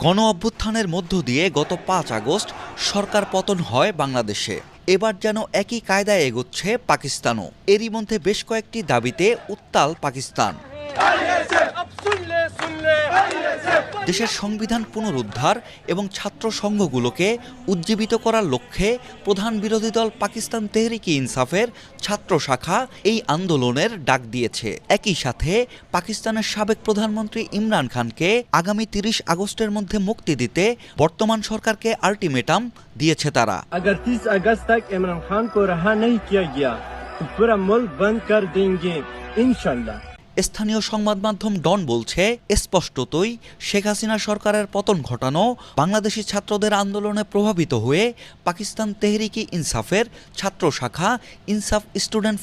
গণ অভ্যুত্থানের মধ্য দিয়ে গত ৫ আগস্ট সরকার পতন হয় বাংলাদেশে। এবার যেন একই কায়দায় এগোচ্ছে পাকিস্তানও। এরই মধ্যে বেশ কয়েকটি দাবিতে উত্তাল পাকিস্তান। দেশের সংবিধান পুনরুদ্ধার এবং ছাত্র সংঘগুলোকে উজ্জীবিত করার লক্ষ্যে প্রধান বিরোধী দল পাকিস্তান তেহরিকে ইনসাফের ছাত্র শাখা এই আন্দোলনের ডাক দিয়েছে। একই সাথে পাকিস্তানের সাবেক প্রধানমন্ত্রী ইমরান খানকে আগামী ৩০ আগস্টের মধ্যে মুক্তি দিতে বর্তমান সরকারকে আল্টিমেটাম দিয়েছে তারা। अगर 30 अगस्त तक इमरान खान को रहा नहीं किया गया तो पूरा मुल्क बंद कर देंगे इंशाल्लाह। স্থানীয় সংবাদ মাধ্যম ডন বলছে, স্পষ্টতই শেখ হাসিনা সরকারের পতন ঘটানো বাংলাদেশি ছাত্রদের আন্দোলনে প্রভাবিত হয়ে পাকিস্তান তেহরিকে ইনসাফের ছাত্র শাখা ইনসাফ স্টুডেন্ট